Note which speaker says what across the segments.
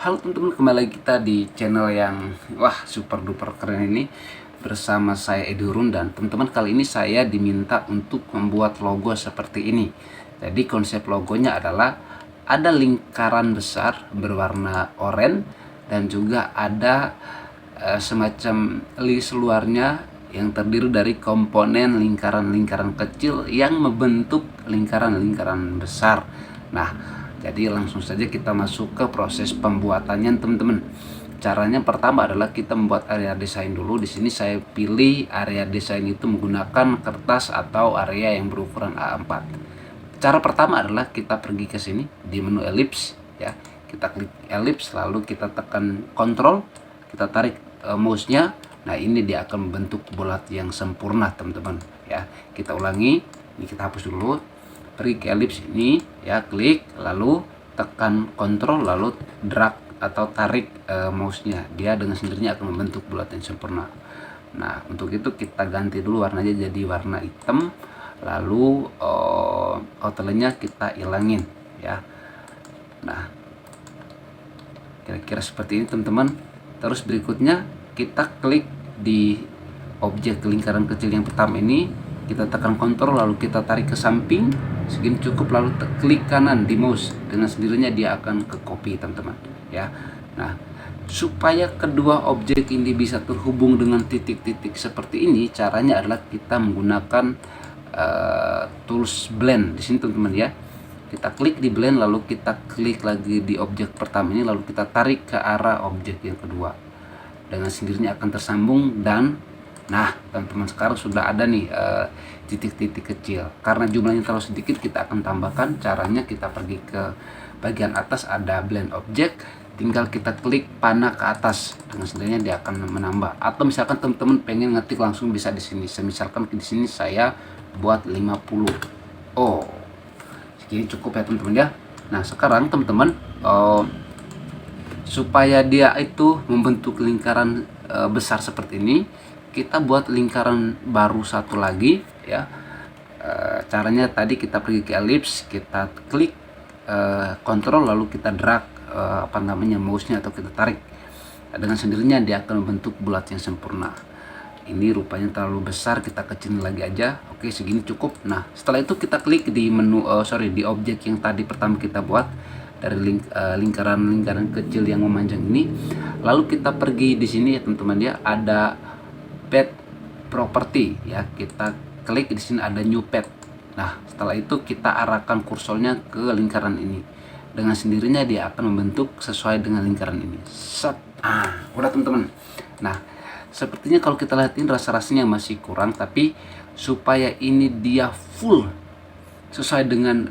Speaker 1: Halo teman-teman, kembali lagi kita di channel yang super duper keren ini bersama saya Edurun. Dan teman-teman, kali ini saya diminta untuk membuat logo seperti ini. Jadi konsep logonya adalah ada lingkaran besar berwarna oranye dan juga ada semacam list luarnya yang terdiri dari komponen lingkaran-lingkaran kecil yang membentuk lingkaran-lingkaran besar. Nah, jadi langsung saja kita masuk ke proses pembuatannya, teman-teman. Caranya pertama adalah kita membuat area desain dulu. Di sini saya pilih area desain itu menggunakan kertas atau area yang berukuran A4. Cara pertama adalah kita pergi ke sini di menu ellipse ya. Kita klik ellipse, lalu kita tekan Ctrl, kita tarik mouse-nya. Nah, ini dia akan membentuk bulat yang sempurna, teman-teman ya. Kita ulangi. Ini kita hapus dulu. Pergi ke ellipse ini ya, klik, lalu tekan Ctrl, lalu drag atau tarik mouse-nya. Dia dengan sendirinya akan membentuk bulat yang sempurna. Nah, untuk itu kita ganti dulu warnanya jadi warna hitam, lalu outline-nya kita ilangin ya. Nah, kira-kira seperti ini, teman-teman. Terus berikutnya kita klik di objek lingkaran kecil yang pertama ini, kita tekan Ctrl, lalu kita tarik ke samping segini cukup, lalu klik kanan di mouse, dengan sendirinya dia akan ke copy, teman-teman ya. Nah, supaya kedua objek ini bisa terhubung dengan titik-titik seperti ini, caranya adalah kita menggunakan tools blend di sini, teman-teman ya. Kita klik di blend, lalu kita klik lagi di objek pertama ini, lalu kita tarik ke arah objek yang kedua, dengan sendirinya akan tersambung. Dan nah, teman-teman, sekarang sudah ada nih titik-titik kecil. Karena jumlahnya terlalu sedikit, kita akan tambahkan. Caranya kita pergi ke bagian atas, ada blend object, tinggal kita klik panah ke atas, dengan sendirinya dia akan menambah. Atau misalkan teman-teman pengen ngetik langsung, bisa di sini. Misalkan di sini saya buat 50. Oh, segini cukup ya, teman-teman ya. Nah, sekarang teman-teman, supaya dia itu membentuk lingkaran besar seperti ini, kita buat lingkaran baru satu lagi ya. Caranya tadi kita pergi ke ellipse, kita klik Ctrl, lalu kita drag mouse-nya atau kita tarik. Dengan sendirinya dia akan membentuk bulat yang sempurna. Ini rupanya terlalu besar, kita kecilin lagi aja. Oke, segini cukup. Nah, setelah itu kita klik di menu di objek yang tadi pertama kita buat dari lingkaran-lingkaran kecil yang memanjang ini. Lalu kita pergi di sini ya, teman-teman ya, ada pad property ya. Kita klik di sini, ada new pad. Nah, setelah itu kita arahkan kursornya ke lingkaran ini. Dengan sendirinya dia akan membentuk sesuai dengan lingkaran ini. Set. Udah, teman-teman. Nah, sepertinya kalau kita lihatin rasa-rasanya masih kurang, tapi supaya ini dia full sesuai dengan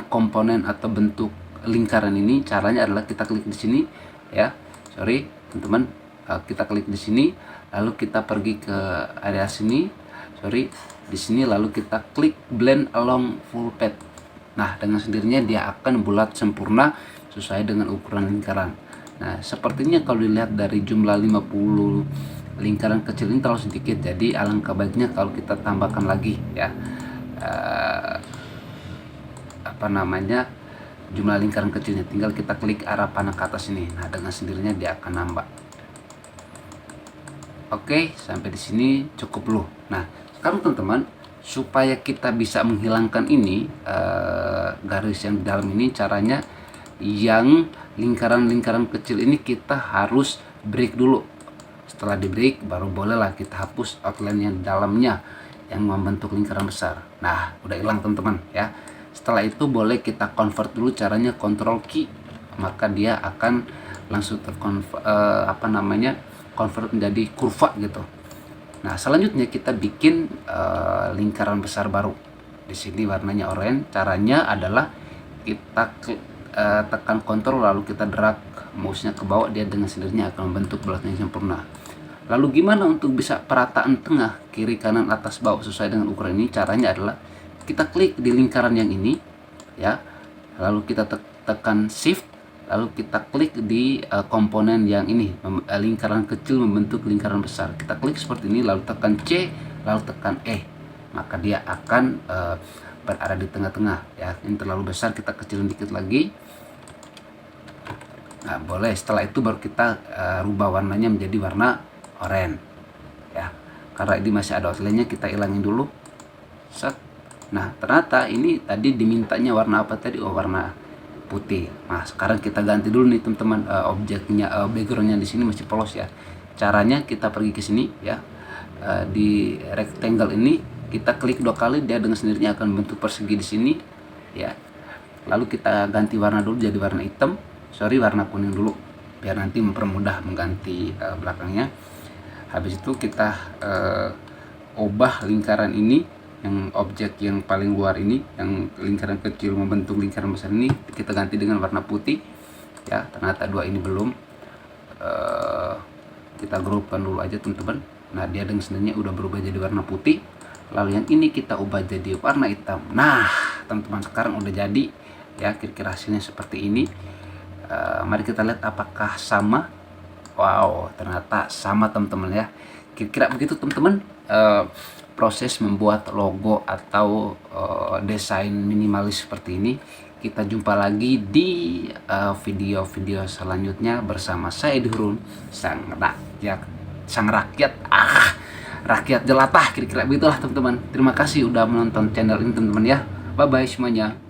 Speaker 1: komponen atau bentuk lingkaran ini, caranya adalah kita klik di sini ya. Teman-teman, kita klik di sini, lalu kita pergi ke area sini, di sini, lalu kita klik blend along full pad. Nah, dengan sendirinya dia akan bulat sempurna sesuai dengan ukuran lingkaran. Nah, sepertinya kalau dilihat dari jumlah 50 lingkaran kecil ini terlalu sedikit, jadi alangkah baiknya kalau kita tambahkan lagi ya jumlah lingkaran kecilnya. Tinggal kita klik arah panah ke atas ini. Nah, dengan sendirinya dia akan nambah. Oke, sampai di sini cukup loh. Nah, sekarang teman-teman, supaya kita bisa menghilangkan ini garis yang di dalam ini, caranya yang lingkaran-lingkaran kecil ini kita harus break dulu. Setelah di break, baru bolehlah kita hapus outline yang dalamnya yang membentuk lingkaran besar. Nah, udah hilang, teman-teman ya. Setelah itu boleh kita convert dulu, caranya Ctrl key, maka dia akan langsung convert menjadi kurva gitu. Nah, selanjutnya kita bikin lingkaran besar baru. Di sini warnanya oranye. Caranya adalah kita tekan Ctrl, lalu kita drag mouse-nya ke bawah, dia dengan sendirinya akan membentuk bulat yang sempurna. Lalu gimana untuk bisa perataan tengah, kiri, kanan, atas, bawah sesuai dengan ukuran ini? Caranya adalah kita klik di lingkaran yang ini ya, lalu kita tekan shift, lalu kita klik di komponen yang ini, lingkaran kecil membentuk lingkaran besar. Kita klik seperti ini, lalu tekan C, lalu tekan E, maka dia akan berada di tengah-tengah ya. Ini terlalu besar, kita kecilin dikit lagi. Nah, boleh. Setelah itu baru kita rubah warnanya menjadi warna oranye ya. Karena ini masih ada outline-nya, kita ilangin dulu. Set. Nah, ternyata ini tadi dimintanya warna apa tadi? Oh, warna putih. Nah, sekarang kita ganti dulu nih teman-teman, objeknya, backgroundnya di sini masih polos ya. Caranya kita pergi ke sini ya, di rectangle ini kita klik 2 kali, dia dengan sendirinya akan bentuk persegi di sini ya. Lalu kita ganti warna dulu jadi warna hitam, warna kuning dulu biar nanti mempermudah mengganti belakangnya. Habis itu kita ubah lingkaran ini, yang objek yang paling luar ini, yang lingkaran kecil membentuk lingkaran besar ini, kita ganti dengan warna putih ya. Ternyata dua ini belum, kita grupkan dulu aja teman-teman. Nah, dia dengan sendirinya udah berubah jadi warna putih. Lalu yang ini kita ubah jadi warna hitam. Nah teman-teman, sekarang udah jadi ya, kira-kira hasilnya seperti ini. Mari kita lihat apakah sama. Wow, ternyata sama teman-teman ya. Kira-kira begitu teman-teman, proses membuat logo atau desain minimalis seperti ini. Kita jumpa lagi di video-video selanjutnya bersama saya Durun, sang rakyat jelata, kira-kira begitulah teman-teman. Terima kasih udah menonton channel ini teman-teman ya. Bye bye semuanya.